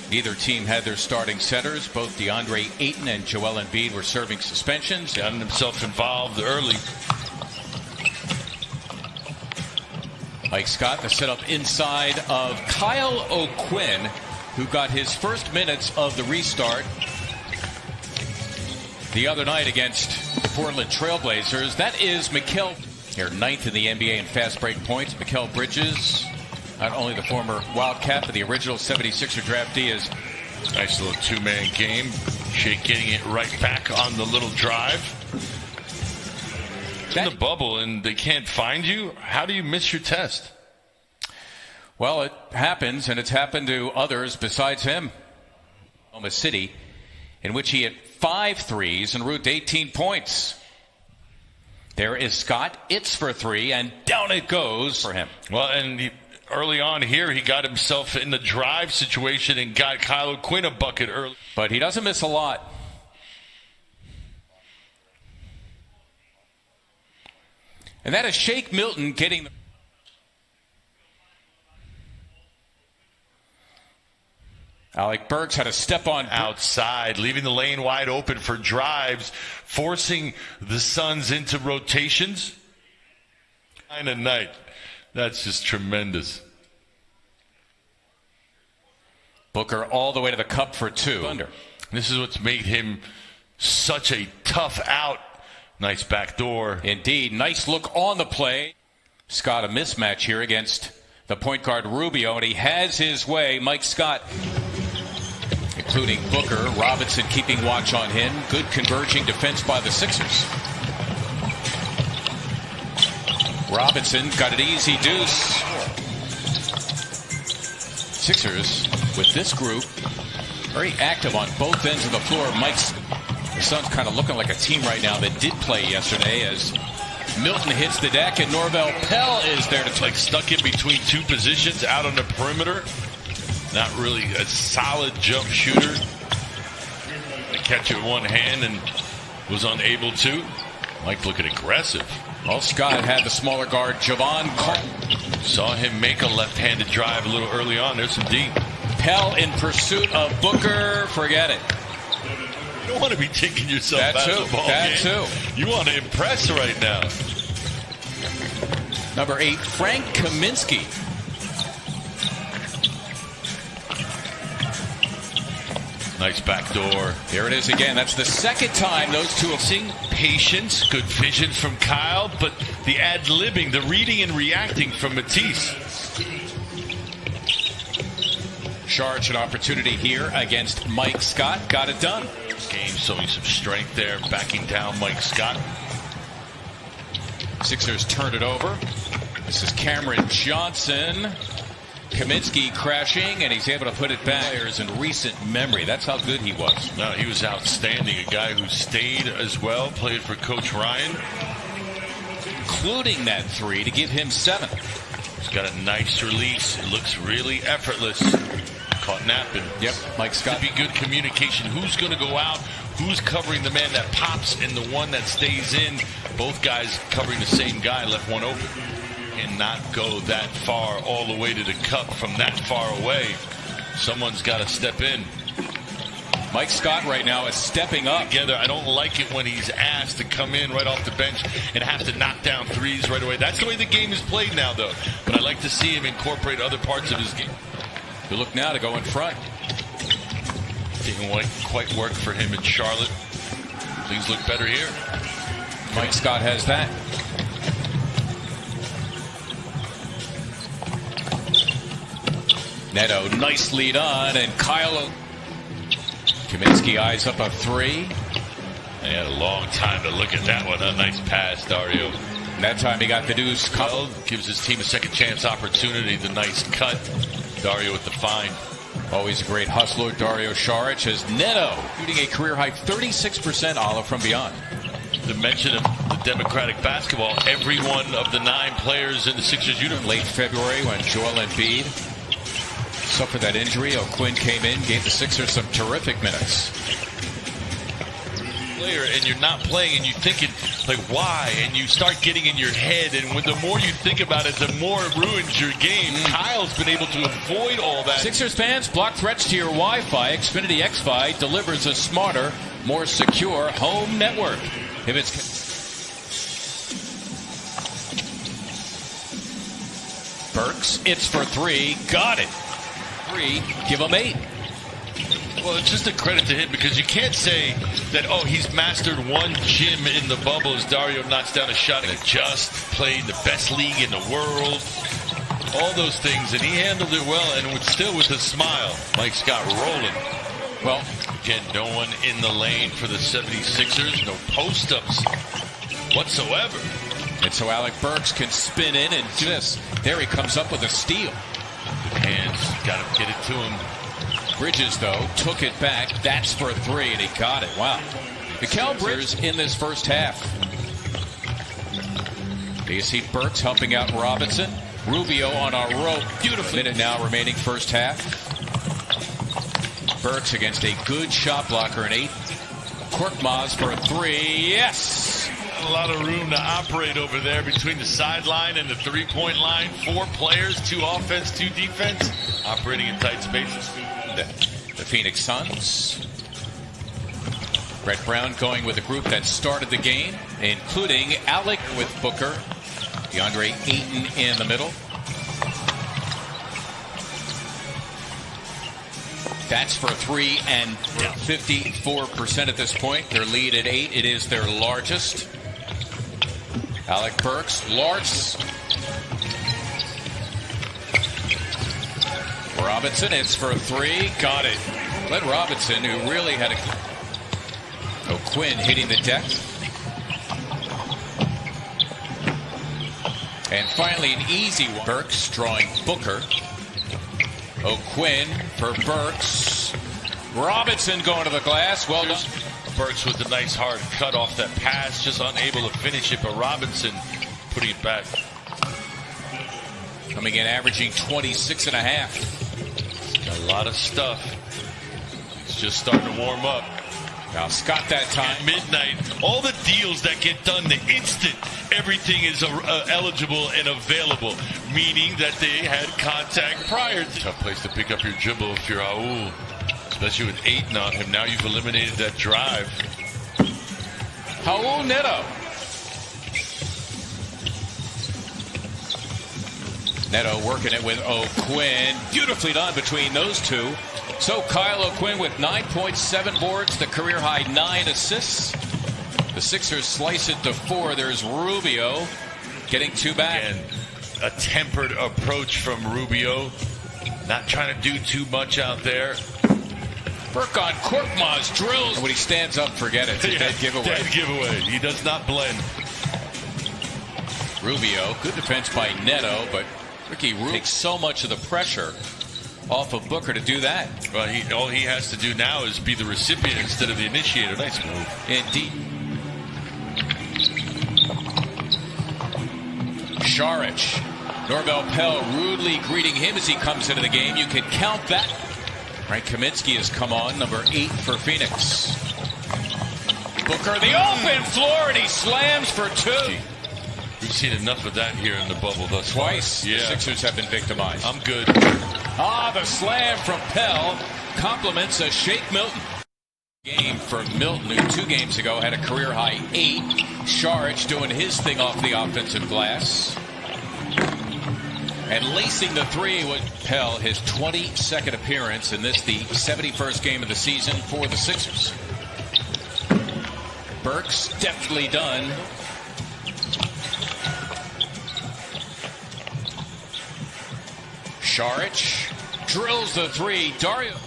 Neither team had their starting centers. Both DeAndre Ayton and Joel Embiid were serving suspensions. Gotten himself involved early. Mike Scott, the setup inside of Kyle O'Quinn, who got his first minutes of the restart the other night against the Portland Trailblazers. That is Mikal, here 9th in the NBA in fast break points. Mikal Bridges, not only the former Wildcat, but the original 76er draftee, is nice little two-man game. Shake getting it right back on the little drive. In the bubble and they can't find you. How do you miss your test? Well, it happens, and it's happened to others besides him. Oklahoma City, in which he hit 5 threes and route 18 points. There is Scott. It's for 3, and down it goes for him. Well, and early on here, he got himself in the drive situation and got Kyle O'Quinn a bucket early. But he doesn't miss a lot. And that is Shake Milton getting the... Alec Burks had a step on outside, leaving the lane wide open for drives, forcing the Suns into rotations. Kind of night. That's just tremendous. Booker all the way to the cup for 2. Under. This is what's made him such a tough out. Nice backdoor. Indeed. Nice look on the play. Scott, a mismatch here against the point guard Rubio, and he has his way. Mike Scott, including Booker, Robinson keeping watch on him. Good converging defense by the Sixers. Robinson got an easy deuce. Sixers, with this group, very active on both ends of the floor. The Suns kind of looking like a team right now that did play yesterday, as Milton hits the deck and Norvel Pell is there to take. Like stuck in between two positions out on the perimeter. Not really a solid jump shooter. They catch it with one hand and was unable to. Mike looking aggressive. Well, Scott had the smaller guard, Javon Carlton. Saw him make a left-handed drive a little early on. There's some deep. Pell in pursuit of Booker. Forget it. You don't want to be taking yourself out of the ball game. You want to impress right now. Number 8, Frank Kaminsky. Nice backdoor. There it is again. That's the second time those two have seen patience, good vision from Kyle, but the ad-libbing, the reading and reacting from Matisse. Saric an opportunity here against Mike Scott. Got it done. Game showing some strength there, backing down Mike Scott. Sixers turned it over. This is Cameron Johnson. Kaminsky crashing, and he's able to put it back. Players in recent memory. That's how good he was. No, he was outstanding. A guy who stayed as well, played for Coach Ryan. Including that 3 to give him 7. He's got a nice release. It looks really effortless. Caught napping. Yep, Mike Scott. Could be good communication. Who's going to go out? Who's covering the man that pops and the one that stays in? Both guys covering the same guy, left one open. And not go that far all the way to the cup from that far away. Someone's got to step in. Mike Scott right now is stepping up. Together, I don't like it when he's asked to come in right off the bench and have to knock down threes right away. That's the way the game is played now, though. But I like to see him incorporate other parts of his game. You look now to go in front. Didn't quite work for him in Charlotte. Things look better here. Mike Scott has that. Neto, nice lead on, and Kyle Kaminsky eyes up a 3. They had a long time to look at that one. A nice pass, Dario. And that time he got the deuce. Well, gives his team a second chance opportunity. The nice cut. Dario with the find. Always a great hustler, Dario Saric, as Neto shooting a career-high 36% Olive from beyond. The mention of the Democratic basketball, every one of the 9 players in the Sixers uniform. Late February when Joel Embiid suffered that injury, O'Quinn came in, gave the Sixers some terrific minutes. Player, and you're not playing, and you're thinking, Like, why? And you start getting in your head, and the more you think about it, the more it ruins your game. Kyle's been able to avoid all that. Sixers fans, block threats to your Wi-Fi. Xfinity XFi delivers a smarter, more secure home network. If it's Burks, it's for 3. Got it. 3. Give him 8. Well, it's just a credit to him because you can't say that, oh, he's mastered one gym in the bubble as Dario knocks down a shot and just played the best league in the world. All those things, and he handled it well, and still with a smile. Mike Scott rolling. Well, again, no one in the lane for the 76ers. No post-ups whatsoever. And so Alec Burks can spin in and just, there he comes up with a steal. Hands, got to get it to him. Bridges, though, took it back. That's for 3, and he got it. Wow. Mikal Bridges in this first half. Do you see Burks helping out Robinson? Rubio on a rope. Beautiful. Minute now remaining first half. Burks against a good shot blocker, an 8. Korkmaz for 3. Yes! A lot of room to operate over there between the sideline and the three-point line. 4 players, 2 offense, 2 defense, operating in tight spaces. The Phoenix Suns. Brett Brown going with a group that started the game, including Alec with Booker, DeAndre Ayton in the middle. That's for 3 and 54% at this point. Their lead at 8. It is their largest. Alec Burks, large. Robinson, it's for 3. Got it. Glenn Robinson, who really had a... O'Quinn hitting the deck. And finally, an easy one. Burks drawing Booker. O'Quinn for Burks. Robinson going to the glass. Well done. Burks with the nice hard cut off that pass, just unable to finish it, but Robinson putting it back. Coming in averaging 26.5. Got a lot of stuff. It's just starting to warm up. Now Scott that time. At midnight, all the deals that get done the instant everything is eligible and available, meaning that they had contact prior to. Tough place to pick up your dribble if you're Raul, especially with 8 on him. Now you've eliminated that drive. Raul Neto. Neto working it with O'Quinn. Beautifully done between those two. So Kyle O'Quinn with 9.7 boards, the career high 9 assists. The Sixers slice it to 4. There's Rubio getting 2 back. And a tempered approach from Rubio. Not trying to do too much out there. Burke on Korkmaz drills. And when he stands up, forget it. It's a dead giveaway. Dead giveaway. He does not blend. Rubio, good defense by Neto, but Ricky Rubio takes so much of the pressure off of Booker to do that. Well, all he has to do now is be the recipient instead of the initiator. Nice move. Indeed. Šarić. Norvel Pelle rudely greeting him as he comes into the game. You can count that. Frank Kaminsky has come on, number 8 for Phoenix. Booker, the open floor, and he slams for 2. We've seen enough of that here in the bubble thus far. Twice, yeah. The Sixers have been victimized. I'm good. The slam from Pelle compliments a Shake Milton. Game for Milton, who 2 games ago had a career-high 8. Šarić doing his thing off the offensive glass. And lacing the 3 with Pelle, his 22nd appearance in this, the 71st game of the season for the Sixers. Burks, deftly done. Šarić drills the 3. Dario.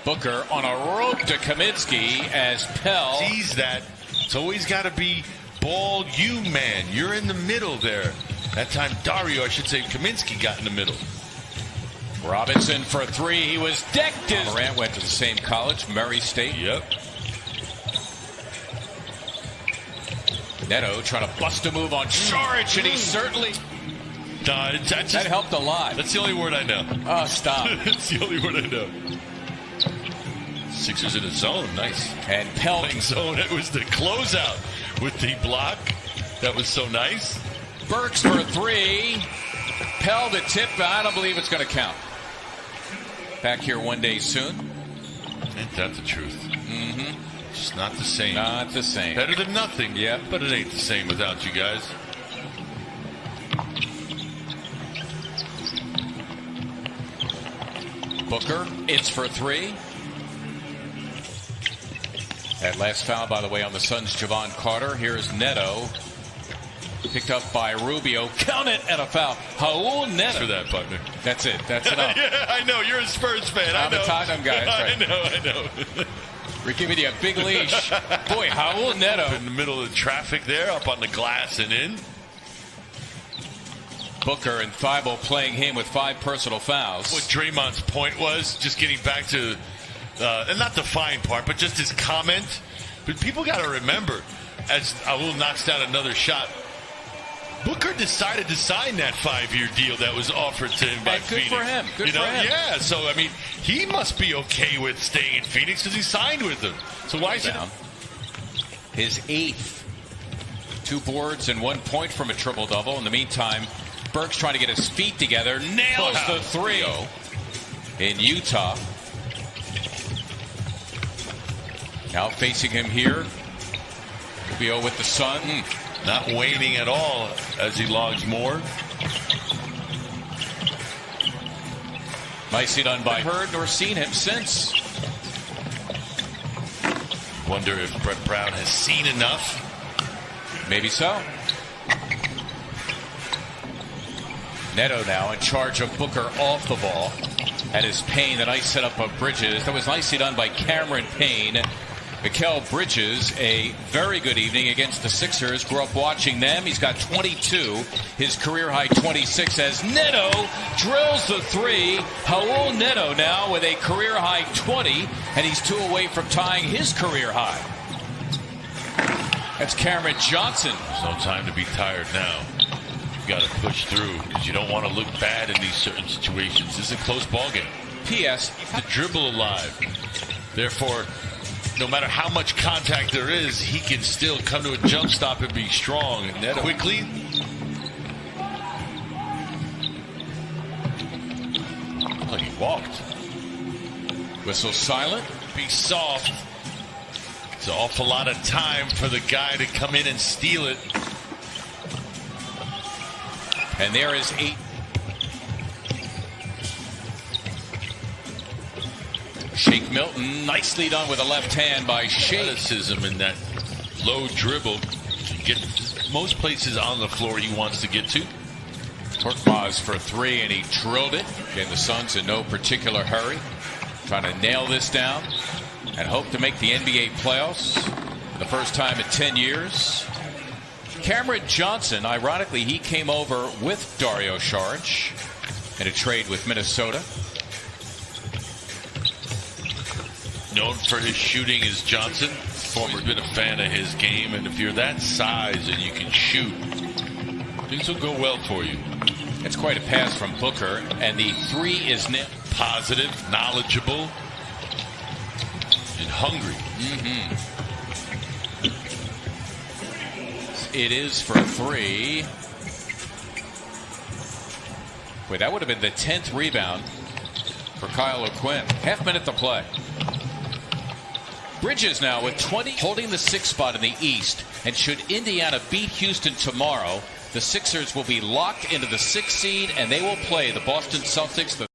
Booker on a rope to Kaminsky as Pelle. Sees that. It's always got to be ball you, man. You're in the middle there. That time Dario, I should say, Kaminsky got in the middle. Robinson for 3. He was decked. Morant went to the same college, Murray State. Yep. Neto trying to bust a move on Šarić, and he certainly... that helped a lot. That's the only word I know. Oh, stop. That's the only word I know. Sixers in a zone. Nice. And Pelt. Playing zone. It was the closeout with the block. That was so nice. Burks for 3. Pell the tip. I don't believe it's going to count. Back here one day soon. Ain't that the truth? Mm-hmm. It's not the same. Not the same. Better than nothing. Yeah. But it ain't the same without you guys. Booker is for 3. That last foul, by the way, on the Suns' Javon Carter. Here's Neto. Picked up by Rubio. Count it, and a foul. Raul Neto. Thanks for that, partner. That's it. That's enough. Yeah, I know. You're a Spurs fan. I'm a Tottenham guy. That's right. I know. We're giving you a big leash. Boy, Raul Neto. In the middle of the traffic there, up on the glass and in. Booker and Thibault playing him with 5 personal fouls. What Draymond's point was, just getting back to, and not the fine part, but just his comment. But people got to remember, as Raul knocks down another shot, Booker decided to sign that 5-year deal that was offered to him by good Phoenix. For him. Good for him. Yeah, so, I mean, he must be okay with staying in Phoenix because he signed with them. So why is it? His 8th. 2 boards and 1 point from a triple-double. In the meantime, Burks trying to get his feet together. Nails the 3 in Utah. Now facing him here. Rubio with the sun. Not waning at all as he logs more. Nicely done by heard nor seen him since. Wonder if Brett Brown has seen enough. Maybe so. Neto now in charge of Booker off the ball. That is Payne, the nice setup of Bridges. That was nicely done by Cameron Payne. Mikal Bridges, a very good evening against the Sixers. Grew up watching them. He's got 22. His career high 26 as Neto drills the 3. Raul Neto now with a career high 20. And he's 2 away from tying his career high. That's Cameron Johnson. There's no time to be tired now. You got to push through because you don't want to look bad in these certain situations. This is a close ball game. P.S. The dribble alive. Therefore, no matter how much contact there is, he can still come to a jump stop and be strong. And then quickly, look, he walked. Whistle silent. Be soft. It's an awful lot of time for the guy to come in and steal it. And there is 8. Shake Milton, nicely done with a left hand by Shake. Athleticism in that low dribble. Get most places on the floor he wants to get to. Korkmaz for 3, and he drilled it. Again, the Suns in no particular hurry. Trying to nail this down and hope to make the NBA playoffs for the first time in 10 years. Cameron Johnson, ironically, he came over with Dario Saric in a trade with Minnesota. Known for his shooting is Johnson. Always been a fan of his game, and if you're that size and you can shoot, things will go well for you. It's quite a pass from Booker, and the 3 is positive, knowledgeable, and hungry. It is for 3. Wait, that would have been the 10th rebound for Kyle O'Quinn. Half minute to play. Bridges now with 20, holding the 6th spot in the East. And should Indiana beat Houston tomorrow, the Sixers will be locked into the 6th seed, and they will play the Boston Celtics.